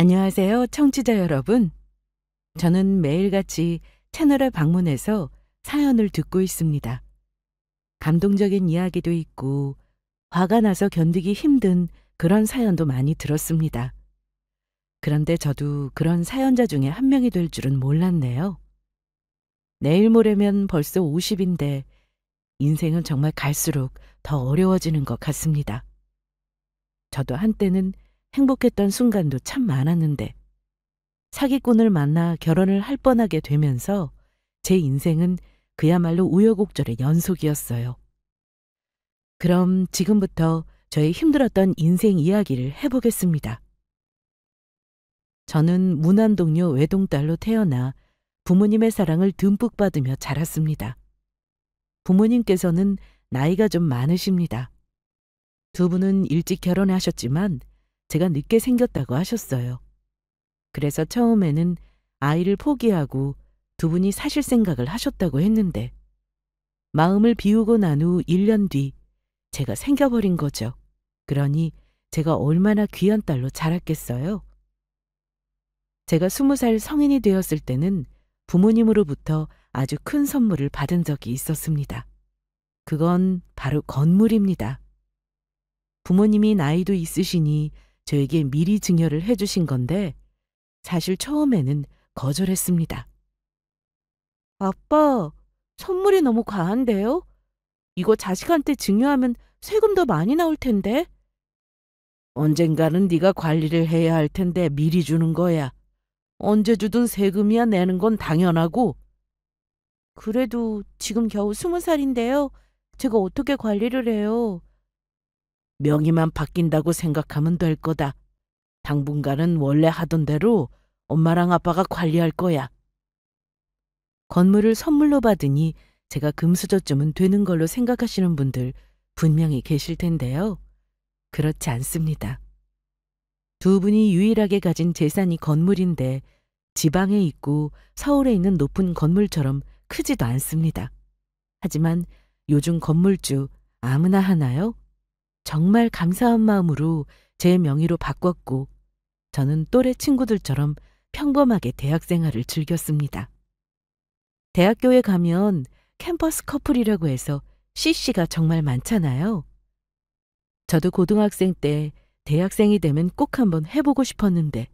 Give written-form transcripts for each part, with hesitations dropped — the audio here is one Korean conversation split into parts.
안녕하세요, 청취자 여러분. 저는 매일같이 채널에 방문해서 사연을 듣고 있습니다. 감동적인 이야기도 있고, 화가 나서 견디기 힘든 그런 사연도 많이 들었습니다. 그런데 저도 그런 사연자 중에 한 명이 될 줄은 몰랐네요. 내일 모레면 벌써 50인데, 인생은 정말 갈수록 더 어려워지는 것 같습니다. 저도 한때는 행복했던 순간도 참 많았는데, 사기꾼을 만나 결혼을 할 뻔하게 되면서 제 인생은 그야말로 우여곡절의 연속이었어요. 그럼 지금부터 저의 힘들었던 인생 이야기를 해보겠습니다. 저는 문안동료 외동딸로 태어나 부모님의 사랑을 듬뿍 받으며 자랐습니다. 부모님께서는 나이가 좀 많으십니다. 두 분은 일찍 결혼하셨지만 제가 늦게 생겼다고 하셨어요. 그래서 처음에는 아이를 포기하고 두 분이 사실 생각을 하셨다고 했는데, 마음을 비우고 난 후 1년 뒤 제가 생겨버린 거죠. 그러니 제가 얼마나 귀한 딸로 자랐겠어요. 제가 20살 성인이 되었을 때는 부모님으로부터 아주 큰 선물을 받은 적이 있었습니다. 그건 바로 건물입니다. 부모님이 나이도 있으시니 저에게 미리 증여를 해주신 건데, 사실 처음에는 거절했습니다. 아빠, 선물이 너무 과한데요? 이거 자식한테 증여하면 세금 더 많이 나올 텐데? 언젠가는 네가 관리를 해야 할 텐데 미리 주는 거야. 언제 주든 세금이야 내는 건 당연하고. 그래도 지금 겨우 20살인데요. 제가 어떻게 관리를 해요? 명의만 바뀐다고 생각하면 될 거다. 당분간은 원래 하던 대로 엄마랑 아빠가 관리할 거야. 건물을 선물로 받으니 제가 금수저쯤은 되는 걸로 생각하시는 분들 분명히 계실 텐데요. 그렇지 않습니다. 두 분이 유일하게 가진 재산이 건물인데, 지방에 있고 서울에 있는 높은 건물처럼 크지도 않습니다. 하지만 요즘 건물주 아무나 하나요? 정말 감사한 마음으로 제 명의로 바꿨고, 저는 또래 친구들처럼 평범하게 대학 생활을 즐겼습니다. 대학교에 가면 캠퍼스 커플이라고 해서 CC가 정말 많잖아요. 저도 고등학생 때 대학생이 되면 꼭 한번 해보고 싶었는데,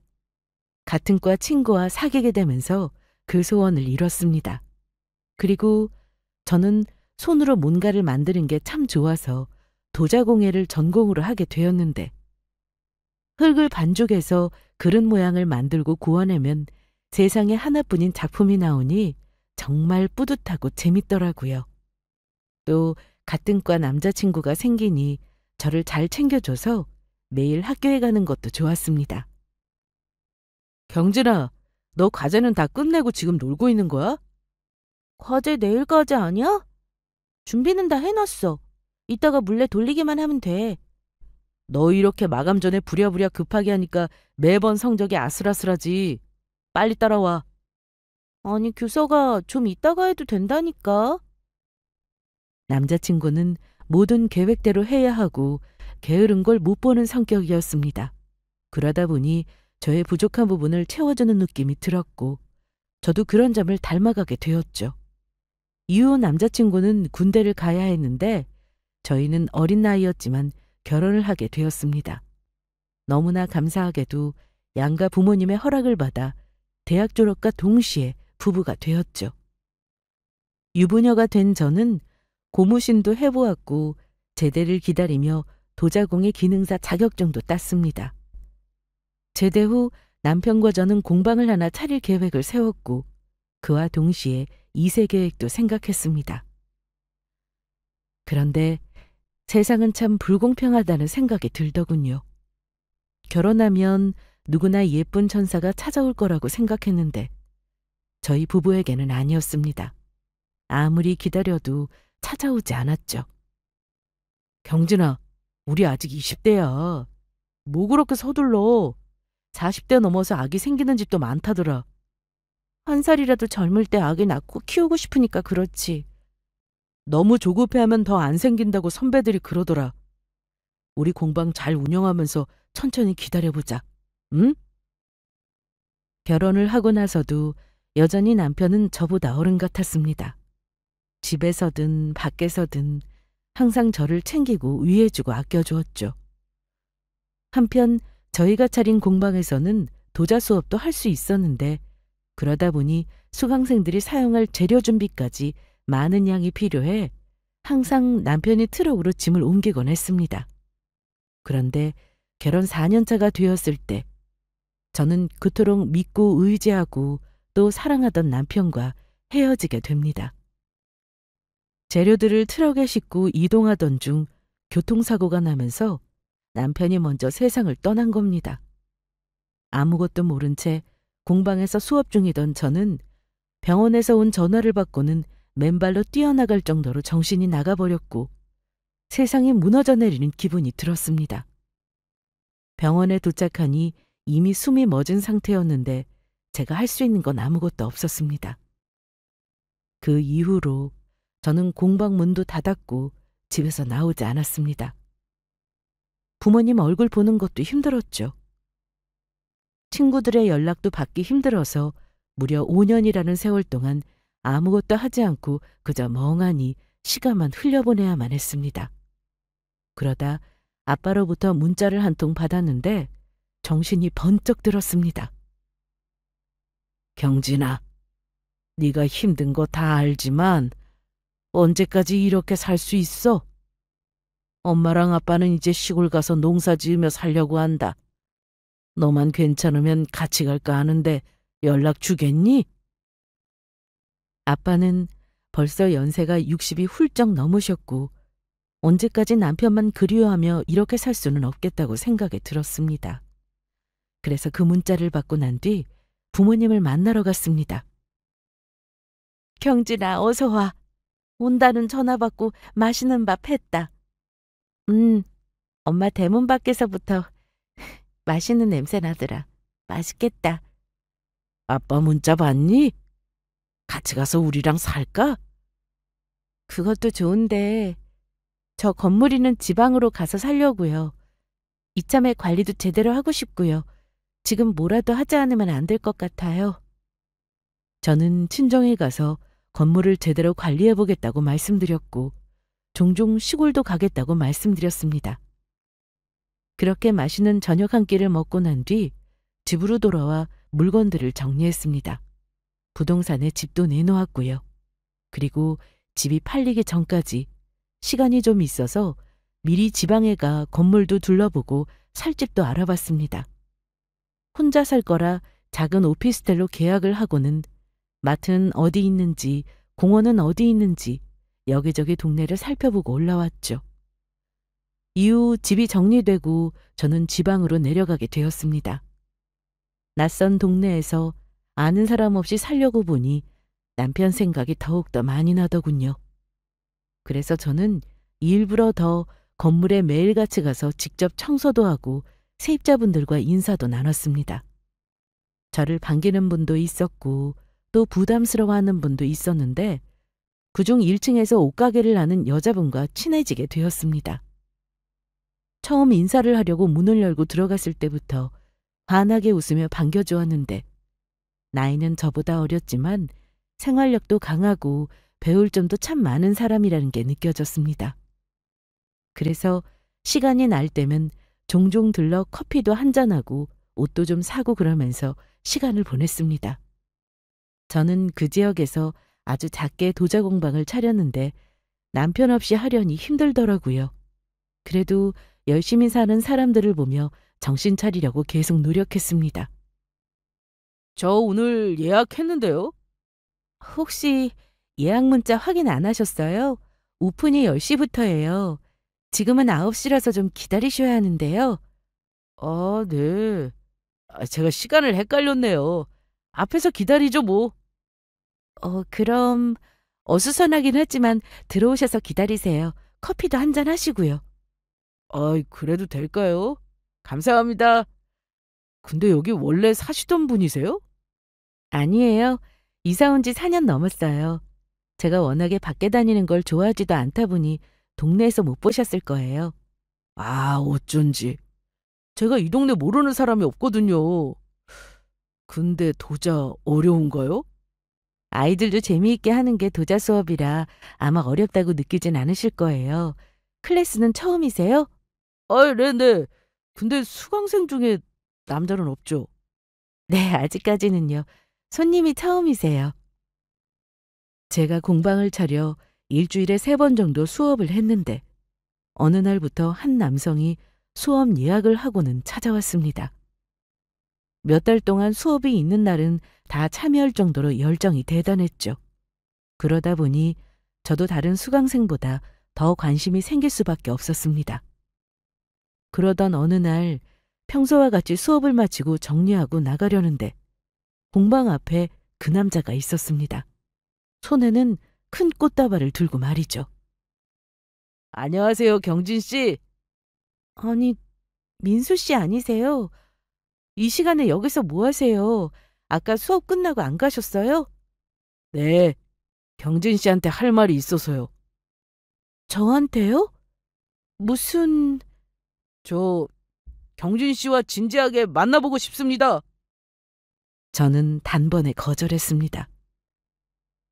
같은 과 친구와 사귀게 되면서 그 소원을 이뤘습니다. 그리고 저는 손으로 뭔가를 만드는 게 참 좋아서 도자공예를 전공으로 하게 되었는데, 흙을 반죽해서 그릇 모양을 만들고 구워내면 세상에 하나뿐인 작품이 나오니 정말 뿌듯하고 재밌더라고요. 또 같은 과 남자친구가 생기니 저를 잘 챙겨줘서 매일 학교에 가는 것도 좋았습니다. 경진아, 너 과제는 다 끝내고 지금 놀고 있는 거야? 과제 내일까지 아니야? 준비는 다 해놨어. 이따가 물레 돌리기만 하면 돼. 너 이렇게 마감 전에 부랴부랴 급하게 하니까 매번 성적이 아슬아슬하지. 빨리 따라와. 아니, 교서가 좀 이따가 해도 된다니까. 남자친구는 모든 계획대로 해야 하고 게으른 걸 못 보는 성격이었습니다. 그러다 보니 저의 부족한 부분을 채워주는 느낌이 들었고, 저도 그런 점을 닮아가게 되었죠. 이후 남자친구는 군대를 가야 했는데, 저희는 어린 나이였지만 결혼을 하게 되었습니다. 너무나 감사하게도 양가 부모님의 허락을 받아 대학 졸업과 동시에 부부가 되었죠. 유부녀가 된 저는 고무신도 해보았고, 제대를 기다리며 도자공예 기능사 자격증도 땄습니다. 제대 후 남편과 저는 공방을 하나 차릴 계획을 세웠고, 그와 동시에 2세 계획도 생각했습니다. 그런데 세상은 참 불공평하다는 생각이 들더군요. 결혼하면 누구나 예쁜 천사가 찾아올 거라고 생각했는데, 저희 부부에게는 아니었습니다. 아무리 기다려도 찾아오지 않았죠. 경진아, 우리 아직 20대야. 뭐 그렇게 서둘러. 40대 넘어서 아기 생기는 집도 많다더라. 한 살이라도 젊을 때 아기 낳고 키우고 싶으니까 그렇지. 너무 조급해하면 더 안 생긴다고 선배들이 그러더라. 우리 공방 잘 운영하면서 천천히 기다려보자. 응? 결혼을 하고 나서도 여전히 남편은 저보다 어른 같았습니다. 집에서든 밖에서든 항상 저를 챙기고 위해주고 아껴주었죠. 한편 저희가 차린 공방에서는 도자 수업도 할 수 있었는데 그러다 보니 수강생들이 사용할 재료 준비까지 많은 양이 필요해 항상 남편이 트럭으로 짐을 옮기곤 했습니다. 그런데 결혼 4년 차가 되었을 때 저는 그토록 믿고 의지하고 또 사랑하던 남편과 헤어지게 됩니다. 재료들을 트럭에 싣고 이동하던 중 교통사고가 나면서 남편이 먼저 세상을 떠난 겁니다. 아무것도 모른 채 공방에서 수업 중이던 저는 병원에서 온 전화를 받고는 맨발로 뛰어나갈 정도로 정신이 나가버렸고 세상이 무너져 내리는 기분이 들었습니다. 병원에 도착하니 이미 숨이 멎은 상태였는데 제가 할 수 있는 건 아무것도 없었습니다. 그 이후로 저는 공방 문도 닫았고 집에서 나오지 않았습니다. 부모님 얼굴 보는 것도 힘들었죠. 친구들의 연락도 받기 힘들어서 무려 5년이라는 세월 동안 아무것도 하지 않고 그저 멍하니 시간만 흘려보내야만 했습니다. 그러다 아빠로부터 문자를 한 통 받았는데 정신이 번쩍 들었습니다. 경진아, 네가 힘든 거 다 알지만 언제까지 이렇게 살 수 있어? 엄마랑 아빠는 이제 시골 가서 농사 지으며 살려고 한다. 너만 괜찮으면 같이 갈까 하는데 연락 주겠니? 아빠는 벌써 연세가 60이 훌쩍 넘으셨고 언제까지 남편만 그리워하며 이렇게 살 수는 없겠다고 생각이 들었습니다. 그래서 그 문자를 받고 난 뒤 부모님을 만나러 갔습니다. 경진아, 어서 와. 온다는 전화 받고 맛있는 밥 했다. 엄마 대문 밖에서부터 맛있는 냄새 나더라. 맛있겠다. 아빠 문자 봤니? 같이 가서 우리랑 살까? 그것도 좋은데 저 건물 있는 지방으로 가서 살려고요. 이참에 관리도 제대로 하고 싶고요. 지금 뭐라도 하지 않으면 안 될 것 같아요. 저는 친정에 가서 건물을 제대로 관리해보겠다고 말씀드렸고 종종 시골도 가겠다고 말씀드렸습니다. 그렇게 맛있는 저녁 한 끼를 먹고 난 뒤 집으로 돌아와 물건들을 정리했습니다. 부동산에 집도 내놓았고요. 그리고 집이 팔리기 전까지 시간이 좀 있어서 미리 지방에 가 건물도 둘러보고 살 집도 알아봤습니다. 혼자 살 거라 작은 오피스텔로 계약을 하고는 마트는 어디 있는지 공원은 어디 있는지 여기저기 동네를 살펴보고 올라왔죠. 이후 집이 정리되고 저는 지방으로 내려가게 되었습니다. 낯선 동네에서 아는 사람 없이 살려고 보니 남편 생각이 더욱더 많이 나더군요. 그래서 저는 일부러 더 건물에 매일같이 가서 직접 청소도 하고 세입자분들과 인사도 나눴습니다. 저를 반기는 분도 있었고 또 부담스러워하는 분도 있었는데 그중 1층에서 옷가게를 하는 여자분과 친해지게 되었습니다. 처음 인사를 하려고 문을 열고 들어갔을 때부터 환하게 웃으며 반겨주었는데 나이는 저보다 어렸지만 생활력도 강하고 배울 점도 참 많은 사람이라는 게 느껴졌습니다. 그래서 시간이 날 때면 종종 들러 커피도 한잔하고 옷도 좀 사고 그러면서 시간을 보냈습니다. 저는 그 지역에서 아주 작게 도자 공방을 차렸는데 남편 없이 하려니 힘들더라고요. 그래도 열심히 사는 사람들을 보며 정신 차리려고 계속 노력했습니다. 저 오늘 예약했는데요. 혹시 예약 문자 확인 안 하셨어요? 오픈이 10시부터예요. 지금은 9시라서 좀 기다리셔야 하는데요. 아, 네. 제가 시간을 헷갈렸네요. 앞에서 기다리죠, 뭐. 그럼 어수선하긴 하지만 들어오셔서 기다리세요. 커피도 한잔 하시고요. 그래도 될까요? 감사합니다. 근데 여기 원래 사시던 분이세요? 아니에요. 이사 온 지 4년 넘었어요. 제가 워낙에 밖에 다니는 걸 좋아하지도 않다 보니 동네에서 못 보셨을 거예요. 아, 어쩐지. 제가 이 동네 모르는 사람이 없거든요. 근데 도자 어려운가요? 아이들도 재미있게 하는 게 도자 수업이라 아마 어렵다고 느끼진 않으실 거예요. 클래스는 처음이세요? 네네. 근데 수강생 중에 남자는 없죠. 네, 아직까지는요. 손님이 처음이세요. 제가 공방을 차려 일주일에 3번 정도 수업을 했는데 어느 날부터 한 남성이 수업 예약을 하고는 찾아왔습니다. 몇 달 동안 수업이 있는 날은 다 참여할 정도로 열정이 대단했죠. 그러다 보니 저도 다른 수강생보다 더 관심이 생길 수밖에 없었습니다. 그러던 어느 날 평소와 같이 수업을 마치고 정리하고 나가려는데 공방 앞에 그 남자가 있었습니다. 손에는 큰 꽃다발을 들고 말이죠. 안녕하세요, 경진 씨. 아니, 민수 씨 아니세요? 이 시간에 여기서 뭐 하세요? 아까 수업 끝나고 안 가셨어요? 네, 경진 씨한테 할 말이 있어서요. 저한테요? 무슨... 저 경진 씨와 진지하게 만나보고 싶습니다. 저는 단번에 거절했습니다.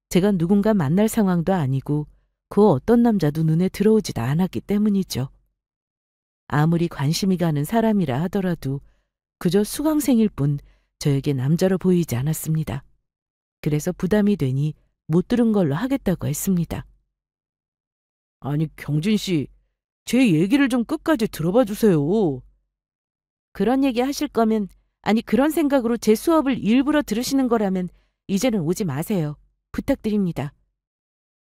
제가 누군가 만날 상황도 아니고 그 어떤 남자도 눈에 들어오지도 않았기 때문이죠. 아무리 관심이 가는 사람이라 하더라도 그저 수강생일 뿐 저에게 남자로 보이지 않았습니다. 그래서 부담이 되니 못 들은 걸로 하겠다고 했습니다. 아니, 경진 씨, 제 얘기를 좀 끝까지 들어봐 주세요. 그런 얘기 하실 거면, 아니 그런 생각으로 제 수업을 일부러 들으시는 거라면 이제는 오지 마세요. 부탁드립니다.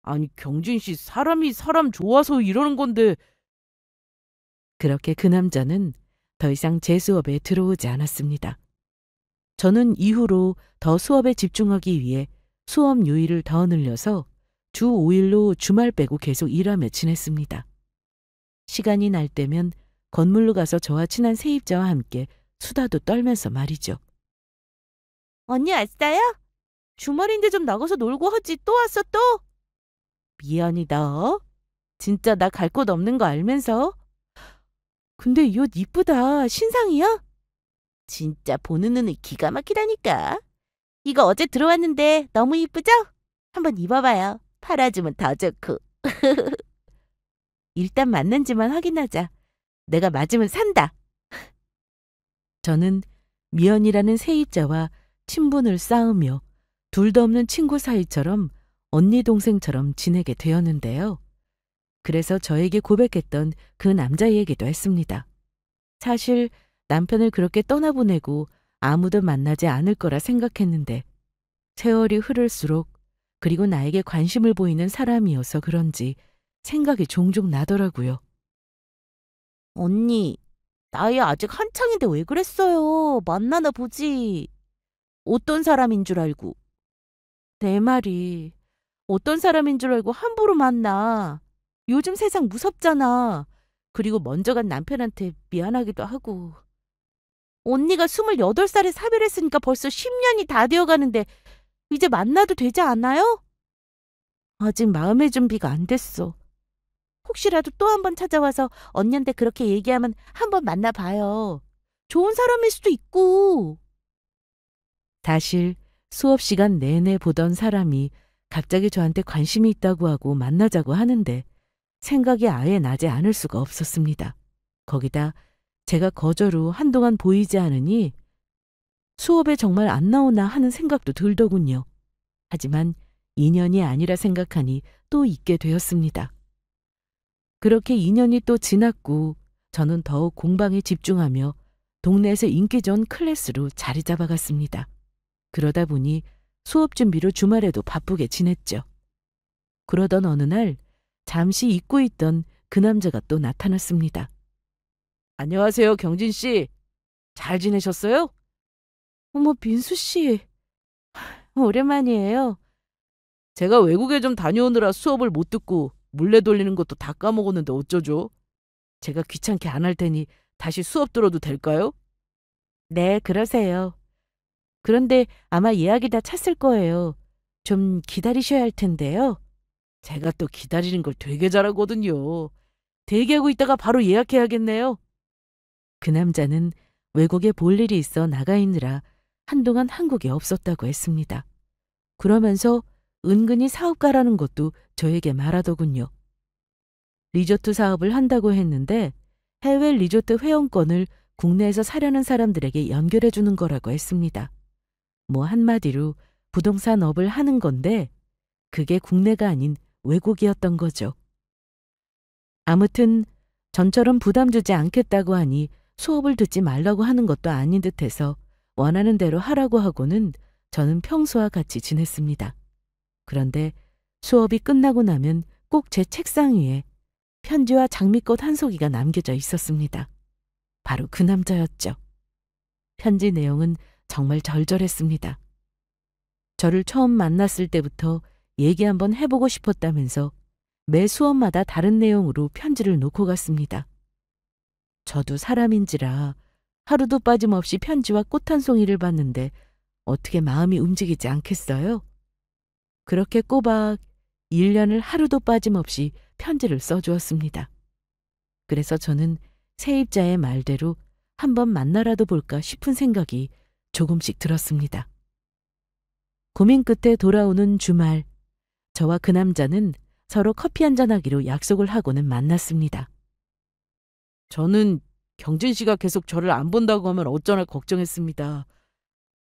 아니, 경진 씨, 사람이 사람 좋아서 이러는 건데. 그렇게 그 남자는 더 이상 제 수업에 들어오지 않았습니다. 저는 이후로 더 수업에 집중하기 위해 수업 요일을 더 늘려서 주 5일로 주말 빼고 계속 일하며 지냈습니다. 시간이 날 때면 건물로 가서 저와 친한 세입자와 함께 수다도 떨면서 말이죠. 언니 왔어요? 주말인데 좀 나가서 놀고 하지. 또 왔어 또? 미연이다. 진짜 나 갈 곳 없는 거 알면서. 근데 이 옷 이쁘다. 신상이야? 진짜 보는 눈이 기가 막히다니까. 이거 어제 들어왔는데 너무 이쁘죠? 한번 입어봐요. 팔아주면 더 좋고. 일단 맞는지만 확인하자. 내가 맞으면 산다. 저는 미연이라는 세입자와 친분을 쌓으며 둘도 없는 친구 사이처럼 언니 동생처럼 지내게 되었는데요. 그래서 저에게 고백했던 그 남자 얘기도 했습니다. 사실 남편을 그렇게 떠나보내고 아무도 만나지 않을 거라 생각했는데 세월이 흐를수록 그리고 나에게 관심을 보이는 사람이어서 그런지 생각이 종종 나더라고요. 언니, 나이 아직 한창인데 왜 그랬어요? 만나나 보지. 어떤 사람인 줄 알고. 내 말이 어떤 사람인 줄 알고 함부로 만나. 요즘 세상 무섭잖아. 그리고 먼저 간 남편한테 미안하기도 하고. 언니가 28살에 사별했으니까 벌써 10년이 다 되어가는데 이제 만나도 되지 않아요? 아직 마음의 준비가 안 됐어. 혹시라도 또 한 번 찾아와서 언니한테 그렇게 얘기하면 한번 만나봐요. 좋은 사람일 수도 있고. 사실 수업 시간 내내 보던 사람이 갑자기 저한테 관심이 있다고 하고 만나자고 하는데 생각이 아예 나지 않을 수가 없었습니다. 거기다 제가 거절 후 한동안 보이지 않으니 수업에 정말 안 나오나 하는 생각도 들더군요. 하지만 인연이 아니라 생각하니 또 있게 되었습니다. 그렇게 2년이 또 지났고 저는 더욱 공방에 집중하며 동네에서 인기 좋은 클래스로 자리 잡아갔습니다. 그러다 보니 수업 준비로 주말에도 바쁘게 지냈죠. 그러던 어느 날 잠시 잊고 있던 그 남자가 또 나타났습니다. 안녕하세요, 경진 씨. 잘 지내셨어요? 어머, 민수 씨. 오랜만이에요. 제가 외국에 좀 다녀오느라 수업을 못 듣고 물레 돌리는 것도 다 까먹었는데 어쩌죠? 제가 귀찮게 안 할 테니 다시 수업 들어도 될까요? 네, 그러세요. 그런데 아마 예약이 다 찼을 거예요. 좀 기다리셔야 할 텐데요. 제가 또 기다리는 걸 되게 잘하거든요. 대기하고 있다가 바로 예약해야겠네요. 그 남자는 외국에 볼 일이 있어 나가 있느라 한동안 한국에 없었다고 했습니다. 그러면서 은근히 사업가라는 것도 저에게 말하더군요. 리조트 사업을 한다고 했는데 해외 리조트 회원권을 국내에서 사려는 사람들에게 연결해 주는 거라고 했습니다. 뭐 한마디로 부동산 업을 하는 건데 그게 국내가 아닌 외국이었던 거죠. 아무튼 전처럼 부담 주지 않겠다고 하니 수업을 듣지 말라고 하는 것도 아닌 듯해서 원하는 대로 하라고 하고는 저는 평소와 같이 지냈습니다. 그런데 수업이 끝나고 나면 꼭 제 책상 위에 편지와 장미꽃 한 송이가 남겨져 있었습니다. 바로 그 남자였죠. 편지 내용은 정말 절절했습니다. 저를 처음 만났을 때부터 얘기 한번 해보고 싶었다면서 매 수업마다 다른 내용으로 편지를 놓고 갔습니다. 저도 사람인지라 하루도 빠짐없이 편지와 꽃 한 송이를 받는데 어떻게 마음이 움직이지 않겠어요? 그렇게 꼬박 1년을 하루도 빠짐없이 편지를 써주었습니다. 그래서 저는 세입자의 말대로 한번 만나라도 볼까 싶은 생각이 조금씩 들었습니다. 고민 끝에 돌아오는 주말, 저와 그 남자는 서로 커피 한잔하기로 약속을 하고는 만났습니다. 저는 경진 씨가 계속 저를 안 본다고 하면 어쩌나 걱정했습니다.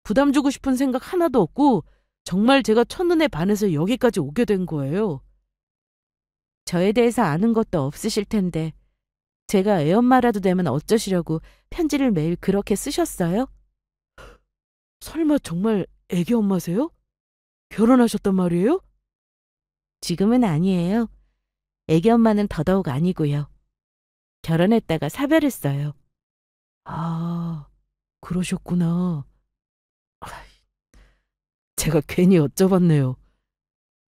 부담 주고 싶은 생각 하나도 없고 정말 제가 첫눈에 반해서 여기까지 오게 된 거예요. 저에 대해서 아는 것도 없으실 텐데 제가 애엄마라도 되면 어쩌시려고 편지를 매일 그렇게 쓰셨어요? 설마 정말 애기 엄마세요? 결혼하셨단 말이에요? 지금은 아니에요. 애기 엄마는 더더욱 아니고요. 결혼했다가 사별했어요. 아, 그러셨구나. 아이, 제가 괜히 여쭤봤네요.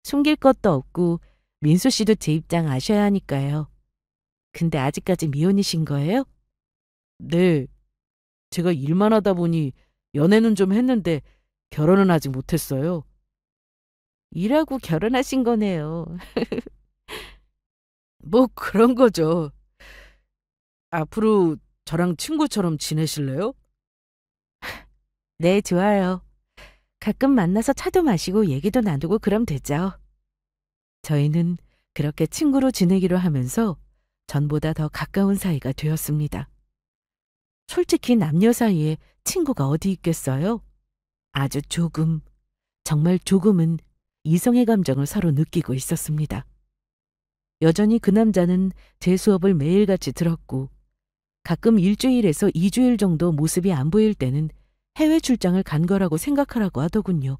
숨길 것도 없고 민수 씨도 제 입장 아셔야 하니까요. 근데 아직까지 미혼이신 거예요? 네. 제가 일만 하다 보니 연애는 좀 했는데 결혼은 아직 못했어요. 일하고 결혼하신 거네요. 뭐 그런 거죠. 앞으로 저랑 친구처럼 지내실래요? 네, 좋아요. 가끔 만나서 차도 마시고 얘기도 나누고 그럼 되죠. 저희는 그렇게 친구로 지내기로 하면서 전보다 더 가까운 사이가 되었습니다. 솔직히 남녀 사이에 친구가 어디 있겠어요? 아주 조금, 정말 조금은 이성의 감정을 서로 느끼고 있었습니다. 여전히 그 남자는 제 수업을 매일같이 들었고 가끔 1주일에서 2주일 정도 모습이 안 보일 때는 해외 출장을 간 거라고 생각하라고 하더군요.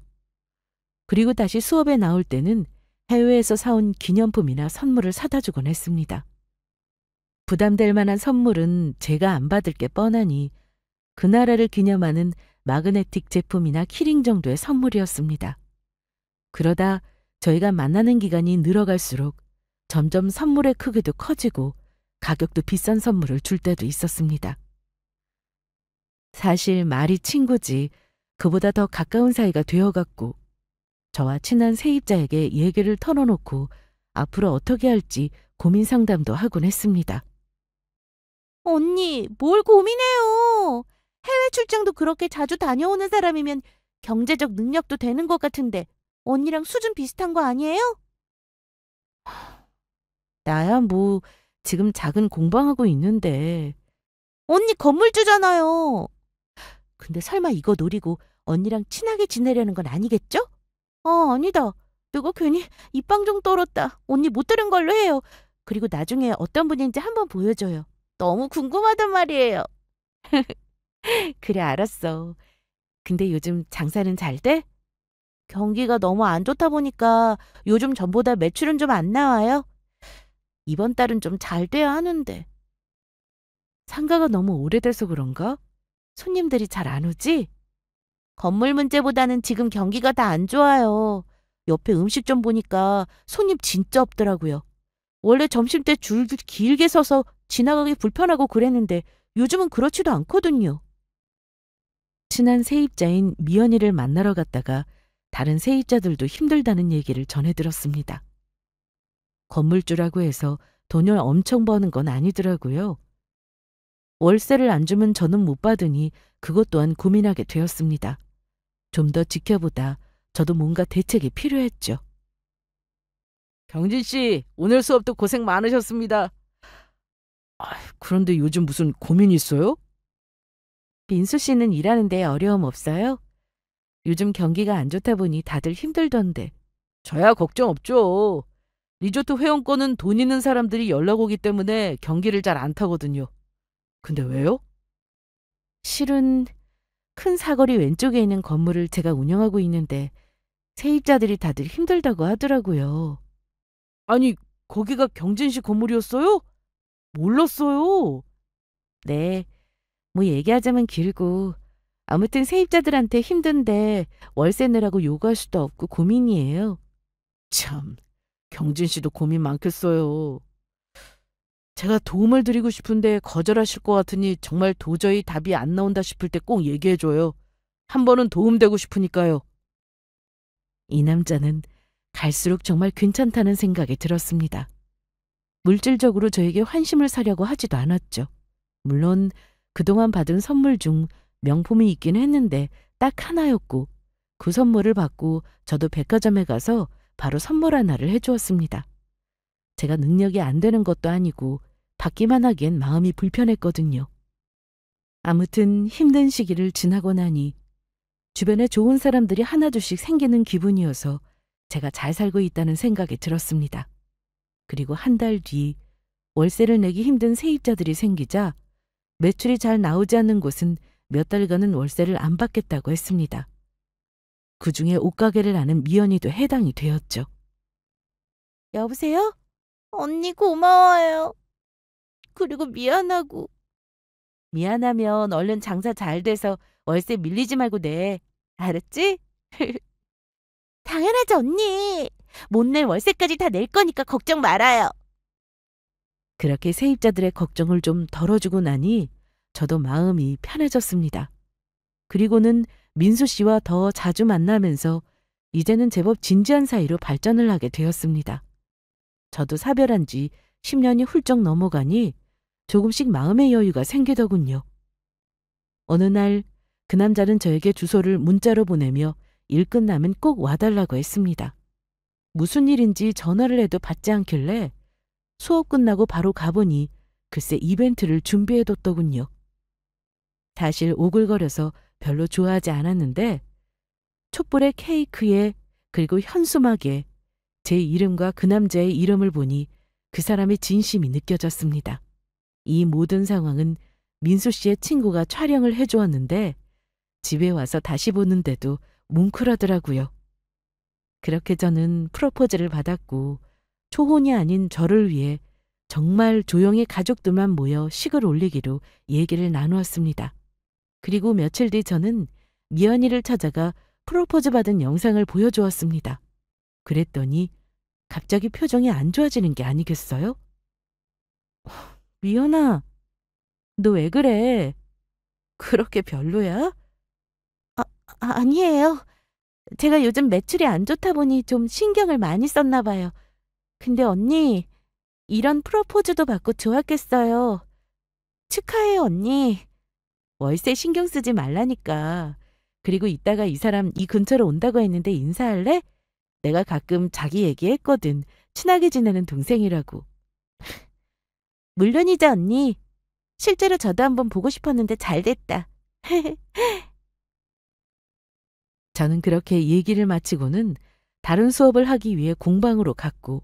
그리고 다시 수업에 나올 때는 해외에서 사온 기념품이나 선물을 사다 주곤 했습니다. 부담될 만한 선물은 제가 안 받을 게 뻔하니 그 나라를 기념하는 마그네틱 제품이나 키링 정도의 선물이었습니다. 그러다 저희가 만나는 기간이 늘어갈수록 점점 선물의 크기도 커지고 가격도 비싼 선물을 줄 때도 있었습니다. 사실 말이 친구지 그보다 더 가까운 사이가 되어갔고 저와 친한 세입자에게 얘기를 털어놓고 앞으로 어떻게 할지 고민 상담도 하곤 했습니다. 언니, 뭘 고민해요? 해외 출장도 그렇게 자주 다녀오는 사람이면 경제적 능력도 되는 것 같은데 언니랑 수준 비슷한 거 아니에요? 나야 뭐 지금 작은 공방하고 있는데 언니 건물주잖아요. 근데 설마 이거 노리고 언니랑 친하게 지내려는 건 아니겠죠? 아니다. 내가 괜히 입방 좀 떨었다. 언니 못 들은 걸로 해요. 그리고 나중에 어떤 분인지 한번 보여줘요. 너무 궁금하단 말이에요. 그래 알았어. 근데 요즘 장사는 잘 돼? 경기가 너무 안 좋다 보니까 요즘 전보다 매출은 좀 안 나와요. 이번 달은 좀 잘 돼야 하는데. 상가가 너무 오래돼서 그런가? 손님들이 잘 안 오지? 건물 문제보다는 지금 경기가 다 안 좋아요. 옆에 음식점 보니까 손님 진짜 없더라고요. 원래 점심때 줄 길게 서서 지나가기 불편하고 그랬는데 요즘은 그렇지도 않거든요. 친한 세입자인 미연이를 만나러 갔다가 다른 세입자들도 힘들다는 얘기를 전해 들었습니다. 건물주라고 해서 돈을 엄청 버는 건 아니더라고요. 월세를 안 주면 저는 못 받으니 그것 또한 고민하게 되었습니다. 좀 더 지켜보다 저도 뭔가 대책이 필요했죠. 경진 씨, 오늘 수업도 고생 많으셨습니다. 그런데 요즘 무슨 고민 있어요? 민수 씨는 일하는데 어려움 없어요? 요즘 경기가 안 좋다 보니 다들 힘들던데. 저야 걱정 없죠. 리조트 회원권은 돈 있는 사람들이 연락 오기 때문에 경기를 잘 안 타거든요. 근데 왜요? 실은 큰 사거리 왼쪽에 있는 건물을 제가 운영하고 있는데 세입자들이 다들 힘들다고 하더라고요. 아니, 거기가 경진 씨 건물이었어요? 몰랐어요. 네, 뭐 얘기하자면 길고 아무튼 세입자들한테 힘든데 월세 내라고 요구할 수도 없고 고민이에요. 참, 경진 씨도 고민 많겠어요. 제가 도움을 드리고 싶은데 거절하실 것 같으니 정말 도저히 답이 안 나온다 싶을 때 꼭 얘기해줘요. 한 번은 도움되고 싶으니까요. 이 남자는 갈수록 정말 괜찮다는 생각이 들었습니다. 물질적으로 저에게 환심을 사려고 하지도 않았죠. 물론 그동안 받은 선물 중 명품이 있긴 했는데 딱 하나였고 그 선물을 받고 저도 백화점에 가서 바로 선물 하나를 해주었습니다. 제가 능력이 안 되는 것도 아니고 받기만 하기엔 마음이 불편했거든요. 아무튼 힘든 시기를 지나고 나니 주변에 좋은 사람들이 하나둘씩 생기는 기분이어서 제가 잘 살고 있다는 생각이 들었습니다. 그리고 한 달 뒤 월세를 내기 힘든 세입자들이 생기자 매출이 잘 나오지 않는 곳은 몇 달간은 월세를 안 받겠다고 했습니다. 그중에 옷가게를 아는 미연이도 해당이 되었죠. 여보세요? 언니 고마워요. 그리고 미안하고. 미안하면 얼른 장사 잘 돼서 월세 밀리지 말고 내. 알았지? 당연하죠, 언니. 못 낼 월세까지 다 낼 거니까 걱정 말아요. 그렇게 세입자들의 걱정을 좀 덜어주고 나니 저도 마음이 편해졌습니다. 그리고는 민수 씨와 더 자주 만나면서 이제는 제법 진지한 사이로 발전을 하게 되었습니다. 저도 사별한 지 10년이 훌쩍 넘어가니 조금씩 마음의 여유가 생기더군요. 어느 날 그 남자는 저에게 주소를 문자로 보내며 일 끝나면 꼭 와달라고 했습니다. 무슨 일인지 전화를 해도 받지 않길래 수업 끝나고 바로 가보니 글쎄 이벤트를 준비해뒀더군요. 사실 오글거려서 별로 좋아하지 않았는데 촛불에 케이크에 그리고 현수막에 제 이름과 그 남자의 이름을 보니 그 사람의 진심이 느껴졌습니다. 이 모든 상황은 민수 씨의 친구가 촬영을 해주었는데 집에 와서 다시 보는데도 뭉클하더라고요. 그렇게 저는 프로포즈를 받았고 초혼이 아닌 저를 위해 정말 조용히 가족들만 모여 식을 올리기로 얘기를 나누었습니다. 그리고 며칠 뒤 저는 미연이를 찾아가 프로포즈 받은 영상을 보여주었습니다. 그랬더니 갑자기 표정이 안 좋아지는 게 아니겠어요? 미연아, 너 왜 그래? 그렇게 별로야? 아니에요. 제가 요즘 매출이 안 좋다 보니 좀 신경을 많이 썼나 봐요. 근데 언니, 이런 프로포즈도 받고 좋았겠어요. 축하해요, 언니. 월세 신경 쓰지 말라니까. 그리고 이따가 이 사람 이 근처로 온다고 했는데 인사할래? 내가 가끔 자기 얘기했거든. 친하게 지내는 동생이라고. 물론이죠, 언니. 실제로 저도 한번 보고 싶었는데 잘 됐다. 저는 그렇게 얘기를 마치고는 다른 수업을 하기 위해 공방으로 갔고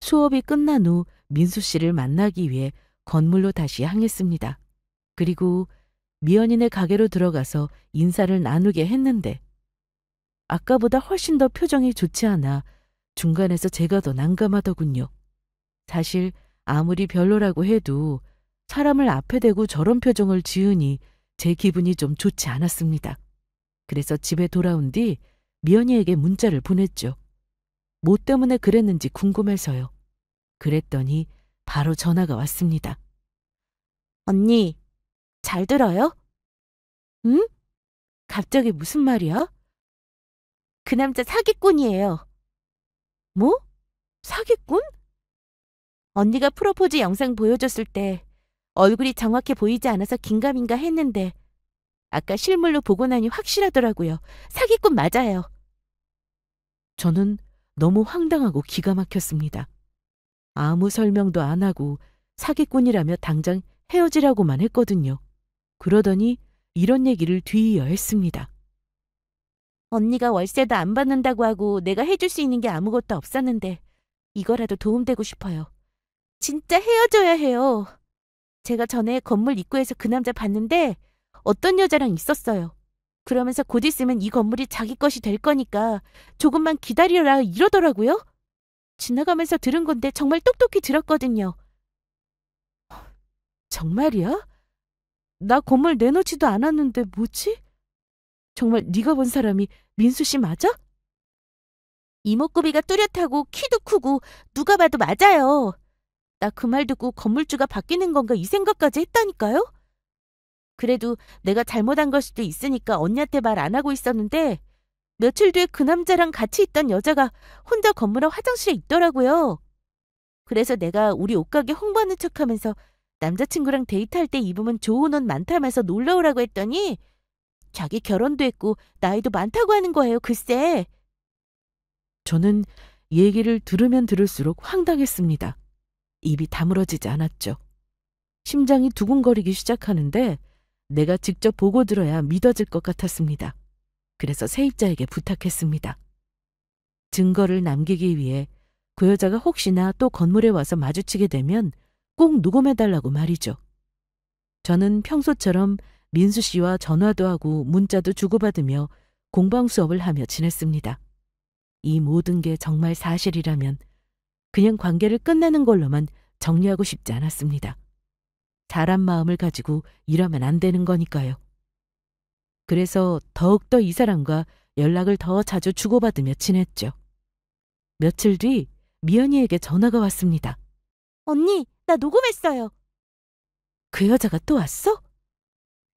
수업이 끝난 후 민수 씨를 만나기 위해 건물로 다시 향했습니다. 그리고 미연이네 가게로 들어가서 인사를 나누게 했는데 아까보다 훨씬 더 표정이 좋지 않아 중간에서 제가 더 난감하더군요. 사실 아무리 별로라고 해도 사람을 앞에 대고 저런 표정을 지으니 제 기분이 좀 좋지 않았습니다. 그래서 집에 돌아온 뒤 미연이에게 문자를 보냈죠. 뭐 때문에 그랬는지 궁금해서요. 그랬더니 바로 전화가 왔습니다. 언니, 잘 들어요? 응? 갑자기 무슨 말이야? 그 남자 사기꾼이에요. 뭐? 사기꾼? 언니가 프로포즈 영상 보여줬을 때 얼굴이 정확히 보이지 않아서 긴가민가 했는데 아까 실물로 보고 나니 확실하더라고요. 사기꾼 맞아요. 저는 너무 황당하고 기가 막혔습니다. 아무 설명도 안 하고 사기꾼이라며 당장 헤어지라고만 했거든요. 그러더니 이런 얘기를 뒤이어 했습니다. 언니가 월세도 안 받는다고 하고 내가 해줄 수 있는 게 아무것도 없었는데 이거라도 도움되고 싶어요. 진짜 헤어져야 해요. 제가 전에 건물 입구에서 그 남자 봤는데 어떤 여자랑 있었어요. 그러면서 곧 있으면 이 건물이 자기 것이 될 거니까 조금만 기다려라 이러더라고요. 지나가면서 들은 건데 정말 똑똑히 들었거든요. 정말이야? 나 건물 내놓지도 않았는데 뭐지? 정말 네가 본 사람이 민수 씨 맞아? 이목구비가 뚜렷하고 키도 크고 누가 봐도 맞아요. 나 그 말 듣고 건물주가 바뀌는 건가 이 생각까지 했다니까요. 그래도 내가 잘못한 걸 수도 있으니까 언니한테 말 안 하고 있었는데 며칠 뒤에 그 남자랑 같이 있던 여자가 혼자 건물 앞 화장실에 있더라고요. 그래서 내가 우리 옷가게 홍보하는 척하면서 남자친구랑 데이트할 때 입으면 좋은 옷 많다면서 놀러 오라고 했더니 자기 결혼도 했고 나이도 많다고 하는 거예요. 글쎄. 저는 얘기를 들으면 들을수록 황당했습니다. 입이 다물어지지 않았죠. 심장이 두근거리기 시작하는데 내가 직접 보고 들어야 믿어질 것 같았습니다. 그래서 세입자에게 부탁했습니다. 증거를 남기기 위해 그 여자가 혹시나 또 건물에 와서 마주치게 되면 꼭 녹음해달라고 말이죠. 저는 평소처럼 민수 씨와 전화도 하고 문자도 주고받으며 공방 수업을 하며 지냈습니다. 이 모든 게 정말 사실이라면 그냥 관계를 끝내는 걸로만 정리하고 싶지 않았습니다. 사람 마음을 가지고 이러면 안 되는 거니까요. 그래서 더욱더 이 사람과 연락을 더 자주 주고받으며 지냈죠. 며칠 뒤 미연이에게 전화가 왔습니다. 언니, 나 녹음했어요. 그 여자가 또 왔어?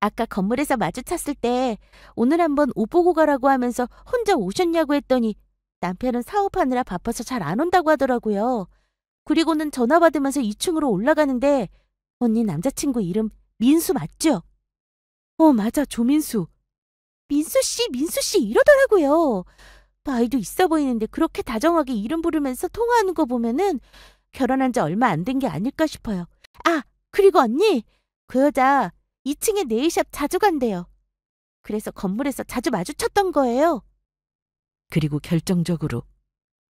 아까 건물에서 마주쳤을 때 오늘 한번 옷 보고 가라고 하면서 혼자 오셨냐고 했더니 남편은 사업하느라 바빠서 잘 안 온다고 하더라고요. 그리고는 전화 받으면서 2층으로 올라가는데 언니 남자친구 이름 민수 맞죠? 맞아, 조민수. 민수 씨 이러더라고요. 나이도 있어 보이는데 그렇게 다정하게 이름 부르면서 통화하는 거 보면은 결혼한 지 얼마 안 된 게 아닐까 싶어요. 아, 그리고 언니, 그 여자 2층에 네일샵 자주 간대요. 그래서 건물에서 자주 마주쳤던 거예요. 그리고 결정적으로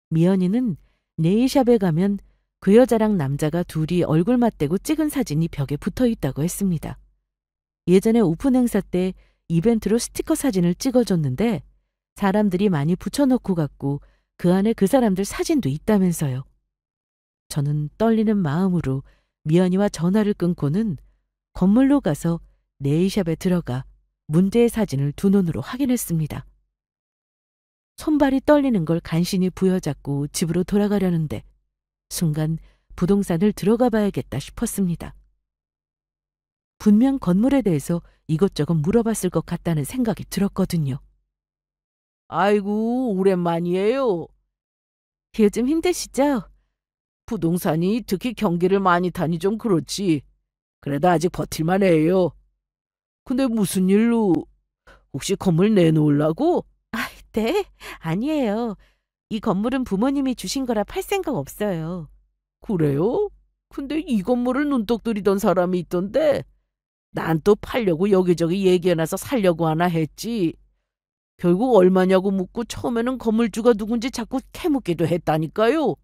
미연이는 네일샵에 가면 그 여자랑 남자가 둘이 얼굴 맞대고 찍은 사진이 벽에 붙어 있다고 했습니다. 예전에 오픈 행사 때 이벤트로 스티커 사진을 찍어줬는데 사람들이 많이 붙여놓고 갔고 그 안에 그 사람들 사진도 있다면서요. 저는 떨리는 마음으로 미연이와 전화를 끊고는 건물로 가서 네일샵에 들어가 문제의 사진을 두 눈으로 확인했습니다. 손발이 떨리는 걸 간신히 부여잡고 집으로 돌아가려는데 순간 부동산을 들어가 봐야겠다 싶었습니다. 분명 건물에 대해서 이것저것 물어봤을 것 같다는 생각이 들었거든요. 아이고, 오랜만이에요. 요즘 힘드시죠? 부동산이 특히 경기를 많이 타니 좀 그렇지. 그래도 아직 버틸만 해요. 근데 무슨 일로? 혹시 건물 내놓으려고? 네? 아니에요. 이 건물은 부모님이 주신 거라 팔 생각 없어요. 그래요? 근데 이 건물을 눈독 들이던 사람이 있던데 난 또 팔려고 여기저기 얘기해놔서 살려고 하나 했지. 결국 얼마냐고 묻고 처음에는 건물주가 누군지 자꾸 캐묻기도 했다니까요.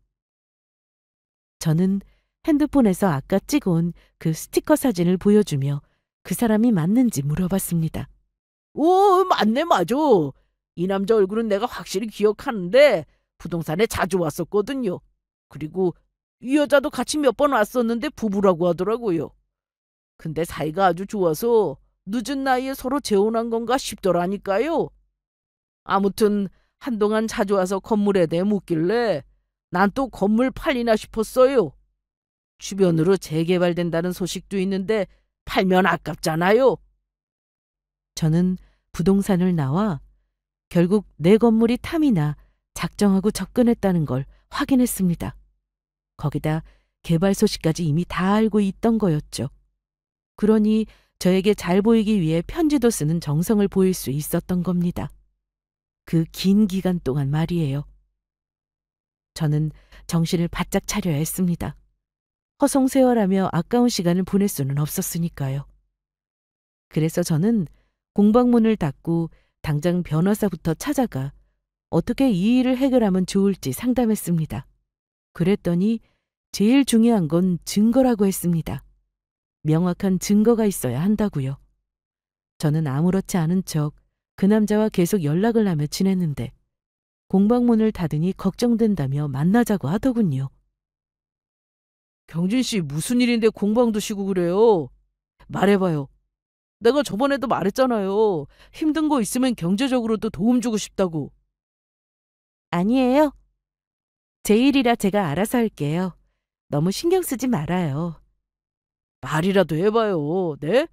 저는 핸드폰에서 아까 찍어온 그 스티커 사진을 보여주며 그 사람이 맞는지 물어봤습니다. 오, 맞네, 맞아. 이 남자 얼굴은 내가 확실히 기억하는데 부동산에 자주 왔었거든요. 그리고 이 여자도 같이 몇 번 왔었는데 부부라고 하더라고요. 근데 사이가 아주 좋아서 늦은 나이에 서로 재혼한 건가 싶더라니까요. 아무튼 한동안 자주 와서 건물에 대해 묻길래 난 또 건물 팔리나 싶었어요. 주변으로 재개발된다는 소식도 있는데 팔면 아깝잖아요. 저는 부동산을 나와 결국 내 건물이 탐이나 작정하고 접근했다는 걸 확인했습니다. 거기다 개발 소식까지 이미 다 알고 있던 거였죠. 그러니 저에게 잘 보이기 위해 편지도 쓰는 정성을 보일 수 있었던 겁니다. 그 긴 기간 동안 말이에요. 저는 정신을 바짝 차려야 했습니다. 허송세월하며 아까운 시간을 보낼 수는 없었으니까요. 그래서 저는 공방문을 닫고 당장 변호사부터 찾아가 어떻게 이 일을 해결하면 좋을지 상담했습니다. 그랬더니 제일 중요한 건 증거라고 했습니다. 명확한 증거가 있어야 한다고요. 저는 아무렇지 않은 척 그 남자와 계속 연락을 하며 지냈는데 공방문을 닫으니 걱정된다며 만나자고 하더군요. 경진 씨 무슨 일인데 공방도 쉬고 그래요? 말해봐요. 내가 저번에도 말했잖아요. 힘든 거 있으면 경제적으로도 도움 주고 싶다고. 아니에요. 제 일이라 제가 알아서 할게요. 너무 신경 쓰지 말아요. 말이라도 해봐요. 네?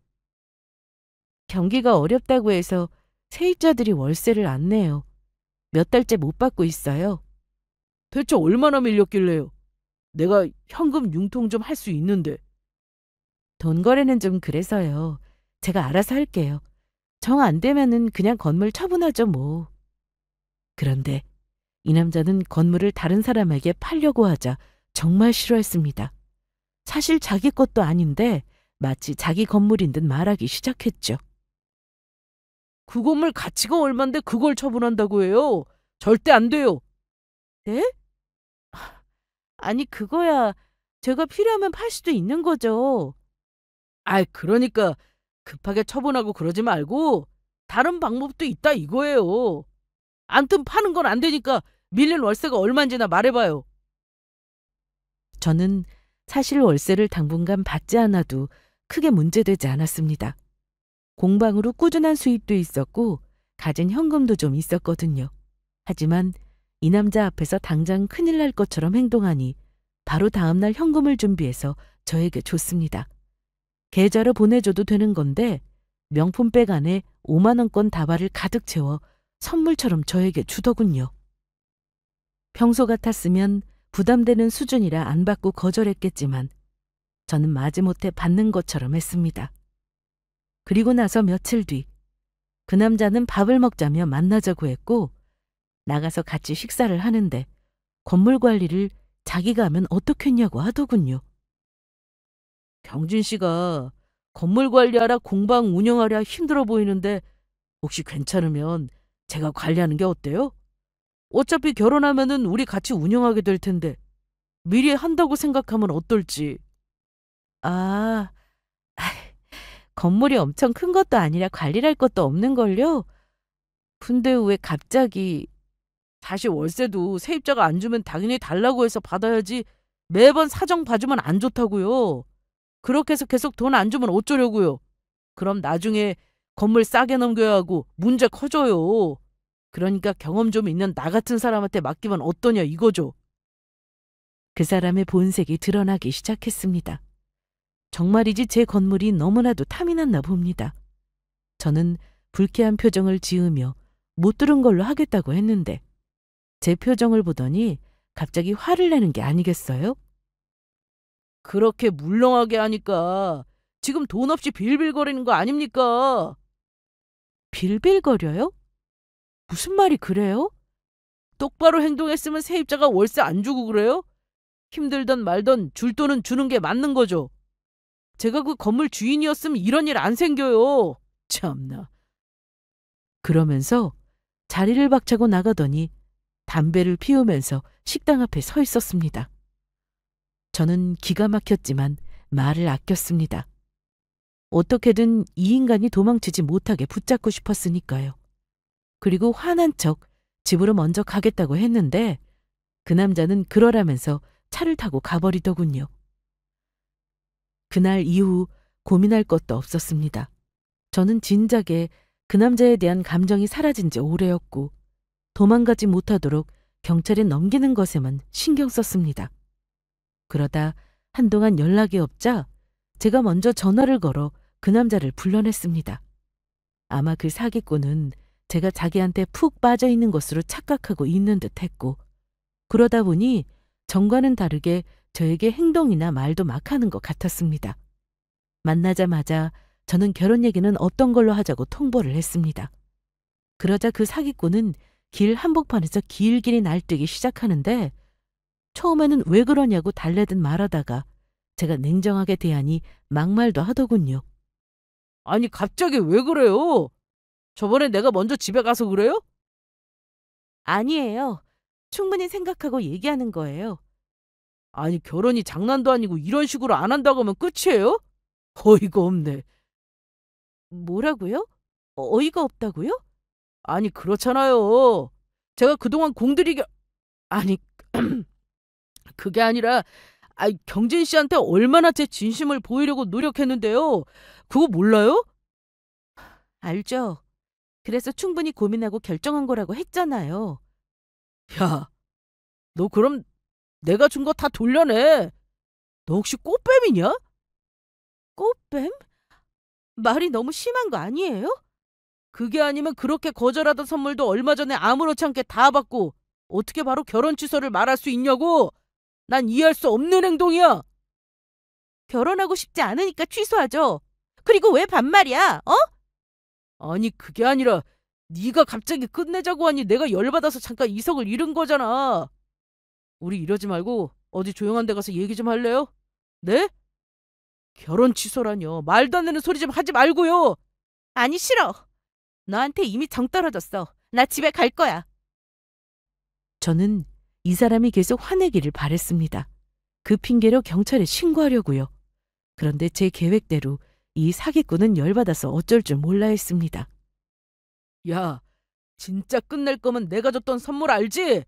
경기가 어렵다고 해서 세입자들이 월세를 안 내요. 몇 달째 못 받고 있어요. 대체 얼마나 밀렸길래요? 내가 현금 융통 좀 할 수 있는데. 돈 거래는 좀 그래서요. 제가 알아서 할게요. 정 안 되면은 그냥 건물 처분하죠 뭐. 그런데 이 남자는 건물을 다른 사람에게 팔려고 하자 정말 싫어했습니다. 사실 자기 것도 아닌데 마치 자기 건물인 듯 말하기 시작했죠. 그 건물 가치가 얼만데 그걸 처분한다고 해요? 절대 안 돼요. 네? 아니 그거야 제가 필요하면 팔 수도 있는 거죠. 아이, 그러니까 급하게 처분하고 그러지 말고 다른 방법도 있다 이거예요. 암튼 파는 건 안 되니까 밀린 월세가 얼마인지나 말해봐요. 저는 사실 월세를 당분간 받지 않아도 크게 문제되지 않았습니다. 공방으로 꾸준한 수입도 있었고 가진 현금도 좀 있었거든요. 하지만 이 남자 앞에서 당장 큰일 날 것처럼 행동하니 바로 다음날 현금을 준비해서 저에게 줬습니다. 계좌로 보내줘도 되는 건데 명품백 안에 5만 원권 다발을 가득 채워 선물처럼 저에게 주더군요. 평소 같았으면 부담되는 수준이라 안 받고 거절했겠지만 저는 마지못해 받는 것처럼 했습니다. 그리고 나서 며칠 뒤 그 남자는 밥을 먹자며 만나자고 했고 나가서 같이 식사를 하는데 건물 관리를 자기가 하면 어떻겠냐고 하더군요. 경진 씨가 건물 관리하라 공방 운영하랴 힘들어 보이는데 혹시 괜찮으면 제가 관리하는 게 어때요? 어차피 결혼하면은 우리 같이 운영하게 될 텐데 미리 한다고 생각하면 어떨지. 아, 건물이 엄청 큰 것도 아니라 관리할 것도 없는걸요? 근데 왜 갑자기... 사실 월세도 세입자가 안 주면 당연히 달라고 해서 받아야지 매번 사정 봐주면 안 좋다고요. 그렇게 해서 계속 돈 안 주면 어쩌려고요. 그럼 나중에 건물 싸게 넘겨야 하고 문제 커져요. 그러니까 경험 좀 있는 나 같은 사람한테 맡기면 어떠냐 이거죠. 그 사람의 본색이 드러나기 시작했습니다. 정말이지 제 건물이 너무나도 탐이 났나 봅니다. 저는 불쾌한 표정을 지으며 못 들은 걸로 하겠다고 했는데 제 표정을 보더니 갑자기 화를 내는 게 아니겠어요? 그렇게 물렁하게 하니까 지금 돈 없이 빌빌거리는 거 아닙니까? 빌빌거려요? 무슨 말이 그래요? 똑바로 행동했으면 세입자가 월세 안 주고 그래요? 힘들던 말던 줄 돈은 주는 게 맞는 거죠. 제가 그 건물 주인이었으면 이런 일 안 생겨요. 참나. 그러면서 자리를 박차고 나가더니 담배를 피우면서 식당 앞에 서 있었습니다. 저는 기가 막혔지만 말을 아꼈습니다. 어떻게든 이 인간이 도망치지 못하게 붙잡고 싶었으니까요. 그리고 화난 척 집으로 먼저 가겠다고 했는데 그 남자는 그러라면서 차를 타고 가버리더군요. 그날 이후 고민할 것도 없었습니다. 저는 진작에 그 남자에 대한 감정이 사라진 지 오래였고 도망가지 못하도록 경찰에 넘기는 것에만 신경 썼습니다. 그러다 한동안 연락이 없자 제가 먼저 전화를 걸어 그 남자를 불러냈습니다. 아마 그 사기꾼은 제가 자기한테 푹 빠져 있는 것으로 착각하고 있는 듯했고 그러다 보니 전과는 다르게 저에게 행동이나 말도 막 하는 것 같았습니다. 만나자마자 저는 결혼 얘기는 없던 걸로 하자고 통보를 했습니다. 그러자 그 사기꾼은 길 한복판에서 길길이 날뛰기 시작하는데 처음에는 왜 그러냐고 달래듯 말하다가 제가 냉정하게 대하니 막말도 하더군요. 아니 갑자기 왜 그래요? 저번에 내가 먼저 집에 가서 그래요? 아니에요. 충분히 생각하고 얘기하는 거예요. 아니 결혼이 장난도 아니고 이런 식으로 안 한다고 하면 끝이에요? 어이가 없네. 뭐라고요? 어이가 없다고요? 아니 그렇잖아요. 제가 그동안 공들이게 아니 그게 아니라 경진 씨한테 얼마나 제 진심을 보이려고 노력했는데요. 그거 몰라요? 알죠. 그래서 충분히 고민하고 결정한 거라고 했잖아요. 야, 너 그럼 내가 준 거 다 돌려내. 너 혹시 꽃뱀이냐? 꽃뱀? 말이 너무 심한 거 아니에요? 그게 아니면 그렇게 거절하던 선물도 얼마 전에 아무렇지 않게 다 받고 어떻게 바로 결혼 취소를 말할 수 있냐고. 난 이해할 수 없는 행동이야. 결혼하고 싶지 않으니까 취소하죠. 그리고 왜 반말이야? 아니 그게 아니라 네가 갑자기 끝내자고 하니 내가 열받아서 잠깐 이성을 잃은 거잖아. 우리 이러지 말고 어디 조용한 데 가서 얘기 좀 할래요? 네? 결혼 취소라뇨. 말도 안 되는 소리 좀 하지 말고요. 아니 싫어. 너한테 이미 정 떨어졌어. 나 집에 갈 거야. 저는 이 사람이 계속 화내기를 바랬습니다. 그 핑계로 경찰에 신고하려고요. 그런데 제 계획대로 이 사기꾼은 열받아서 어쩔 줄 몰라 했습니다. 야, 진짜 끝낼 거면 내가 줬던 선물 알지?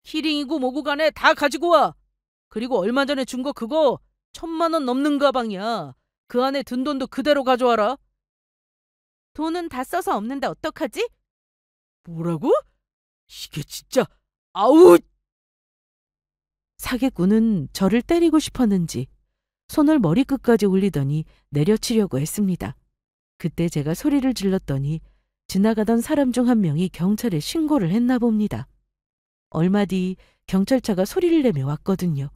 키링이고 뭐고 간에 다 가지고 와. 그리고 얼마 전에 준 거 그거 1,000만 원 넘는 가방이야. 그 안에 든 돈도 그대로 가져와라. 돈은 다 써서 없는데 어떡하지? 뭐라고? 이게 진짜 아우! 사기꾼은 저를 때리고 싶었는지 손을 머리끝까지 올리더니 내려치려고 했습니다. 그때 제가 소리를 질렀더니 지나가던 사람 중 한 명이 경찰에 신고를 했나 봅니다. 얼마 뒤 경찰차가 소리를 내며 왔거든요.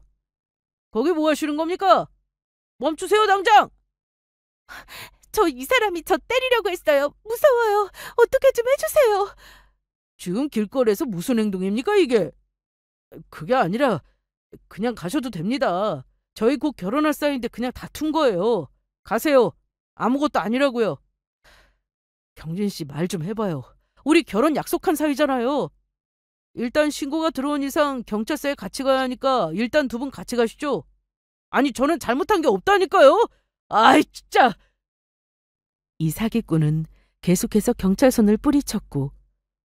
거기 뭐 하시는 겁니까? 멈추세요 당장! 저 이 사람이 저 때리려고 했어요. 무서워요. 어떻게 좀 해주세요. 지금 길거리에서 무슨 행동입니까 이게? 그게 아니라 그냥 가셔도 됩니다. 저희 곧 결혼할 사이인데 그냥 다툰 거예요. 가세요. 아무것도 아니라고요. 경진 씨 말 좀 해봐요. 우리 결혼 약속한 사이잖아요. 일단 신고가 들어온 이상 경찰서에 같이 가야 하니까 일단 두 분 같이 가시죠. 아니 저는 잘못한 게 없다니까요. 아이 진짜. 이 사기꾼은 계속해서 경찰선을 뿌리쳤고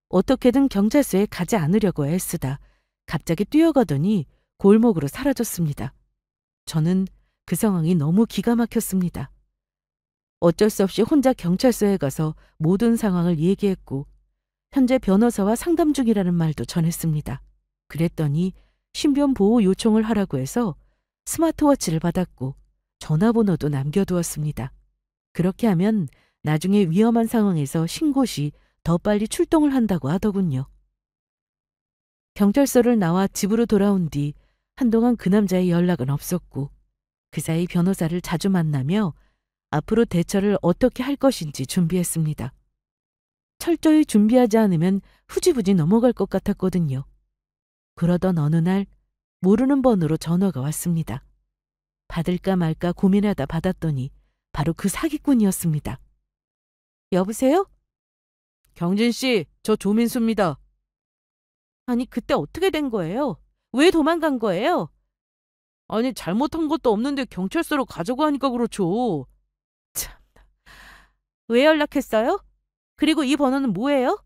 어떻게든 경찰서에 가지 않으려고 애쓰다 갑자기 뛰어가더니 골목으로 사라졌습니다. 저는 그 상황이 너무 기가 막혔습니다. 어쩔 수 없이 혼자 경찰서에 가서 모든 상황을 얘기했고 현재 변호사와 상담 중이라는 말도 전했습니다. 그랬더니 신변 보호 요청을 하라고 해서 스마트워치를 받았고 전화번호도 남겨두었습니다. 그렇게 하면 나중에 위험한 상황에서 신고 시 더 빨리 출동을 한다고 하더군요. 경찰서를 나와 집으로 돌아온 뒤 한동안 그 남자의 연락은 없었고 그 사이 변호사를 자주 만나며 앞으로 대처를 어떻게 할 것인지 준비했습니다. 철저히 준비하지 않으면 후지부지 넘어갈 것 같았거든요. 그러던 어느 날 모르는 번호로 전화가 왔습니다. 받을까 말까 고민하다 받았더니 바로 그 사기꾼이었습니다. 여보세요? 경진 씨, 저 조민수입니다. 아니 그때 어떻게 된 거예요? 왜 도망간 거예요? 아니 잘못한 것도 없는데 경찰서로 가자고 하니까 그렇죠. 왜 연락했어요? 그리고 이 번호는 뭐예요?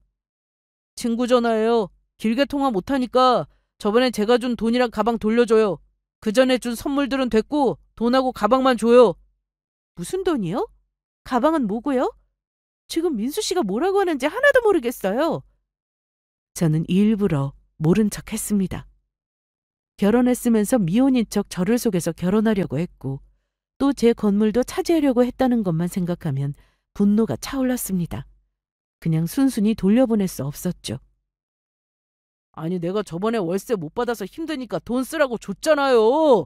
친구 전화예요. 길게 통화 못하니까 저번에 제가 준 돈이랑 가방 돌려줘요. 그 전에 준 선물들은 됐고 돈하고 가방만 줘요. 무슨 돈이요? 가방은 뭐고요? 지금 민수 씨가 뭐라고 하는지 하나도 모르겠어요. 저는 일부러 모른 척 했습니다. 결혼했으면서 미혼인 척 저를 속여서 결혼하려고 했고 또 제 건물도 차지하려고 했다는 것만 생각하면 분노가 차올랐습니다. 그냥 순순히 돌려보낼 수 없었죠. 아니 내가 저번에 월세 못 받아서 힘드니까 돈 쓰라고 줬잖아요.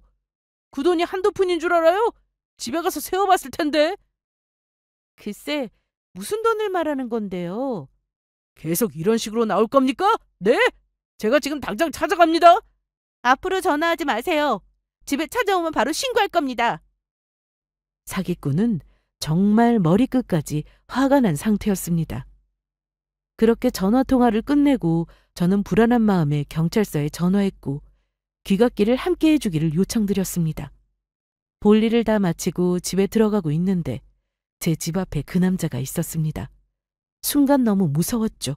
그 돈이 한두 푼인 줄 알아요? 집에 가서 세어봤을 텐데. 글쎄, 무슨 돈을 말하는 건데요? 계속 이런 식으로 나올 겁니까? 네? 제가 지금 당장 찾아갑니다. 앞으로 전화하지 마세요. 집에 찾아오면 바로 신고할 겁니다. 사기꾼은 정말 머리끝까지 화가 난 상태였습니다. 그렇게 전화 통화를 끝내고 저는 불안한 마음에 경찰서에 전화했고 귀갓길을 함께 해주기를 요청드렸습니다. 볼일을 다 마치고 집에 들어가고 있는데 제 집 앞에 그 남자가 있었습니다. 순간 너무 무서웠죠.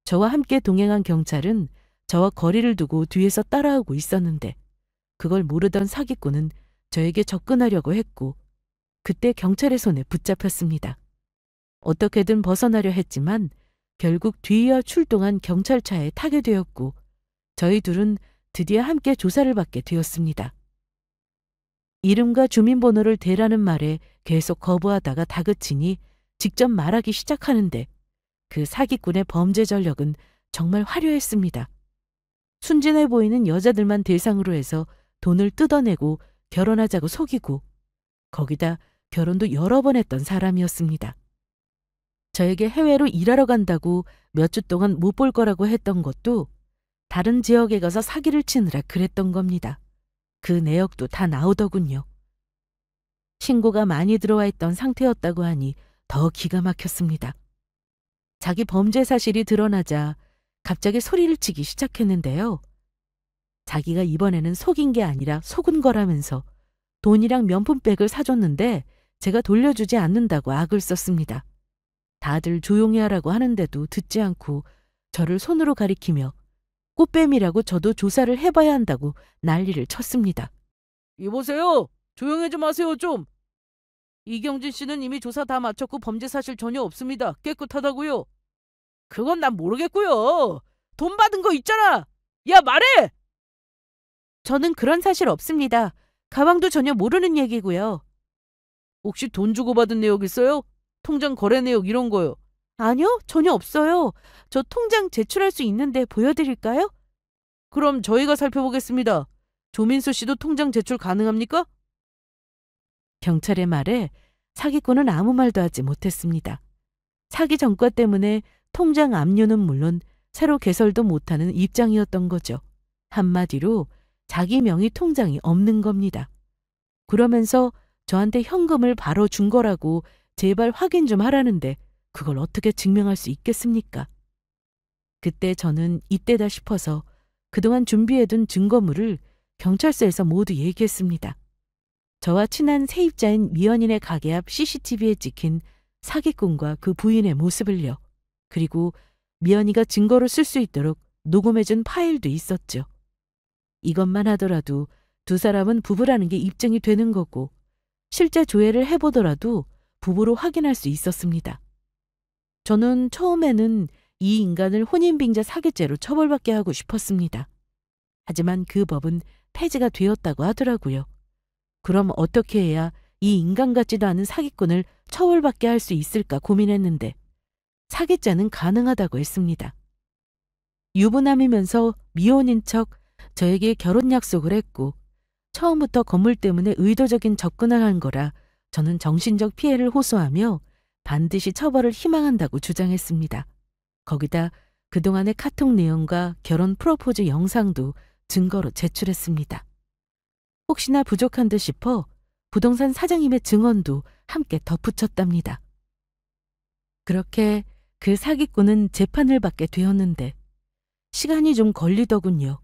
저와 함께 동행한 경찰은 저와 거리를 두고 뒤에서 따라오고 있었는데 그걸 모르던 사기꾼은 저에게 접근하려고 했고 그때 경찰의 손에 붙잡혔습니다. 어떻게든 벗어나려 했지만 결국 뒤이어 출동한 경찰차에 타게 되었고 저희 둘은 드디어 함께 조사를 받게 되었습니다. 이름과 주민번호를 대라는 말에 계속 거부하다가 다그치니 직접 말하기 시작하는데 그 사기꾼의 범죄 전력은 정말 화려했습니다. 순진해 보이는 여자들만 대상으로 해서 돈을 뜯어내고 결혼하자고 속이고 거기다 결혼도 여러 번 했던 사람이었습니다. 저에게 해외로 일하러 간다고 몇 주 동안 못 볼 거라고 했던 것도 다른 지역에 가서 사기를 치느라 그랬던 겁니다. 그 내역도 다 나오더군요. 신고가 많이 들어와 있던 상태였다고 하니 더 기가 막혔습니다. 자기 범죄 사실이 드러나자 갑자기 소리를 치기 시작했는데요. 자기가 이번에는 속인 게 아니라 속은 거라면서 돈이랑 명품백을 사줬는데 제가 돌려주지 않는다고 악을 썼습니다. 다들 조용히 하라고 하는데도 듣지 않고 저를 손으로 가리키며 꽃뱀이라고 저도 조사를 해봐야 한다고 난리를 쳤습니다. 이보세요. 조용히 좀 하세요 좀. 이경진 씨는 이미 조사 다 마쳤고 범죄 사실 전혀 없습니다. 깨끗하다고요. 그건 난 모르겠고요. 돈 받은 거 있잖아. 야 말해. 저는 그런 사실 없습니다. 가방도 전혀 모르는 얘기고요. 혹시 돈 주고 받은 내역 있어요? 통장 거래 내역 이런 거요. 아니요, 전혀 없어요. 저 통장 제출할 수 있는데 보여드릴까요? 그럼 저희가 살펴보겠습니다. 조민수 씨도 통장 제출 가능합니까? 경찰의 말에 사기꾼은 아무 말도 하지 못했습니다. 사기 전과 때문에 통장 압류는 물론 새로 개설도 못하는 입장이었던 거죠. 한마디로 자기 명의 통장이 없는 겁니다. 그러면서 저한테 현금을 바로 준 거라고 제발 확인 좀 하라는데 그걸 어떻게 증명할 수 있겠습니까? 그때 저는 이때다 싶어서 그동안 준비해둔 증거물을 경찰서에서 모두 얘기했습니다. 저와 친한 세입자인 미연인의 가게 앞 CCTV에 찍힌 사기꾼과 그 부인의 모습을요. 그리고 미연이가 증거로 쓸 수 있도록 녹음해준 파일도 있었죠. 이것만 하더라도 두 사람은 부부라는 게 입증이 되는 거고 실제 조회를 해보더라도 부부로 확인할 수 있었습니다. 저는 처음에는 이 인간을 혼인빙자 사기죄로 처벌받게 하고 싶었습니다. 하지만 그 법은 폐지가 되었다고 하더라고요. 그럼 어떻게 해야 이 인간 같지도 않은 사기꾼을 처벌받게 할 수 있을까 고민했는데 사기죄는 가능하다고 했습니다. 유부남이면서 미혼인 척 저에게 결혼 약속을 했고 처음부터 건물 때문에 의도적인 접근을 한 거라 저는 정신적 피해를 호소하며 반드시 처벌을 희망한다고 주장했습니다. 거기다 그동안의 카톡 내용과 결혼 프로포즈 영상도 증거로 제출했습니다. 혹시나 부족한 듯 싶어 부동산 사장님의 증언도 함께 덧붙였답니다. 그렇게 그 사기꾼은 재판을 받게 되었는데 시간이 좀 걸리더군요.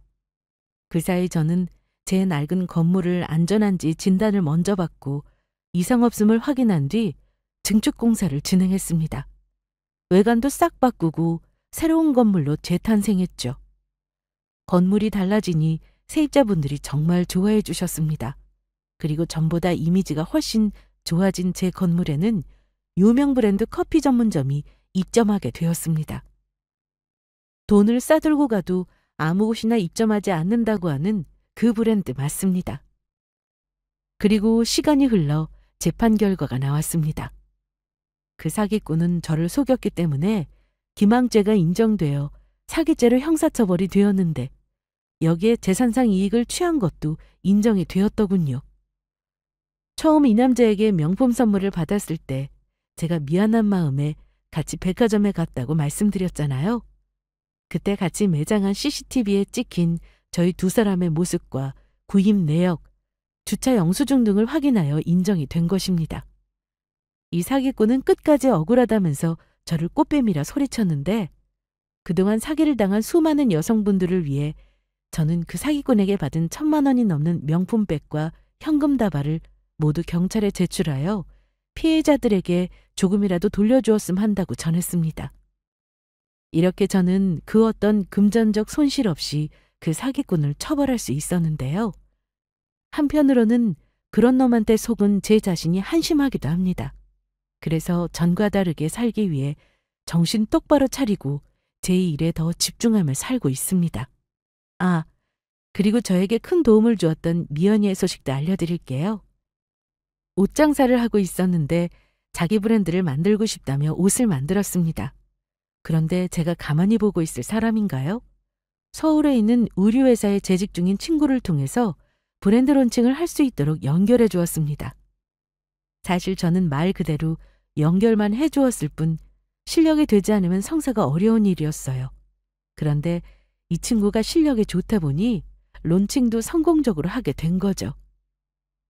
그 사이 저는 제 낡은 건물을 안전한지 진단을 먼저 받고 이상 없음을 확인한 뒤 증축 공사를 진행했습니다. 외관도 싹 바꾸고 새로운 건물로 재탄생했죠. 건물이 달라지니 세입자분들이 정말 좋아해 주셨습니다. 그리고 전보다 이미지가 훨씬 좋아진 제 건물에는 유명 브랜드 커피 전문점이 입점하게 되었습니다. 돈을 싸들고 가도 아무 곳이나 입점하지 않는다고 하는 그 브랜드 맞습니다. 그리고 시간이 흘러 재판 결과가 나왔습니다. 그 사기꾼은 저를 속였기 때문에 기망죄가 인정되어 사기죄로 형사처벌이 되었는데 여기에 재산상 이익을 취한 것도 인정이 되었더군요. 처음 이 남자에게 명품 선물을 받았을 때 제가 미안한 마음에 같이 백화점에 갔다고 말씀드렸잖아요. 그때 같이 매장한 CCTV에 찍힌 저희 두 사람의 모습과 구입 내역, 주차 영수증 등을 확인하여 인정이 된 것입니다. 이 사기꾼은 끝까지 억울하다면서 저를 꽃뱀이라 소리쳤는데 그동안 사기를 당한 수많은 여성분들을 위해 저는 그 사기꾼에게 받은 1,000만 원이 넘는 명품백과 현금 다발을 모두 경찰에 제출하여 피해자들에게 조금이라도 돌려주었음 한다고 전했습니다. 이렇게 저는 그 어떤 금전적 손실 없이 그 사기꾼을 처벌할 수 있었는데요. 한편으로는 그런 놈한테 속은 제 자신이 한심하기도 합니다. 그래서 전과 다르게 살기 위해 정신 똑바로 차리고 제 일에 더 집중하며 살고 있습니다. 아, 그리고 저에게 큰 도움을 주었던 미연이의 소식도 알려드릴게요. 옷 장사를 하고 있었는데 자기 브랜드를 만들고 싶다며 옷을 만들었습니다. 그런데 제가 가만히 보고 있을 사람인가요? 서울에 있는 의류회사에 재직 중인 친구를 통해서 브랜드 론칭을 할 수 있도록 연결해 주었습니다. 사실 저는 말 그대로 연결만 해 주었을 뿐 실력이 되지 않으면 성사가 어려운 일이었어요. 그런데 이 친구가 실력이 좋다 보니 론칭도 성공적으로 하게 된 거죠.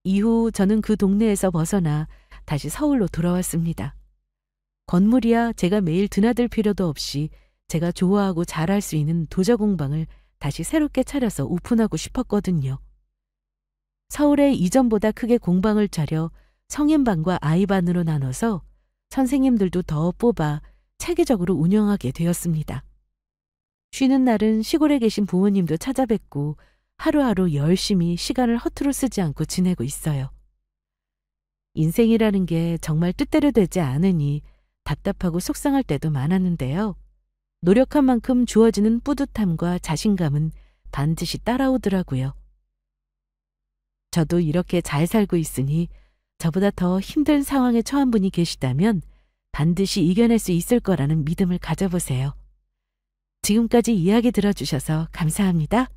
이후 저는 그 동네에서 벗어나 다시 서울로 돌아왔습니다. 건물이야 제가 매일 드나들 필요도 없이 제가 좋아하고 잘할 수 있는 도자 공방을 다시 새롭게 차려서 오픈하고 싶었거든요. 서울에 이전보다 크게 공방을 차려 성인반과 아이반으로 나눠서 선생님들도 더 뽑아 체계적으로 운영하게 되었습니다. 쉬는 날은 시골에 계신 부모님도 찾아뵙고 하루하루 열심히 시간을 허투루 쓰지 않고 지내고 있어요. 인생이라는 게 정말 뜻대로 되지 않으니 답답하고 속상할 때도 많았는데요. 노력한 만큼 주어지는 뿌듯함과 자신감은 반드시 따라오더라고요. 저도 이렇게 잘 살고 있으니 저보다 더 힘든 상황에 처한 분이 계시다면 반드시 이겨낼 수 있을 거라는 믿음을 가져보세요. 지금까지 이야기 들어주셔서 감사합니다.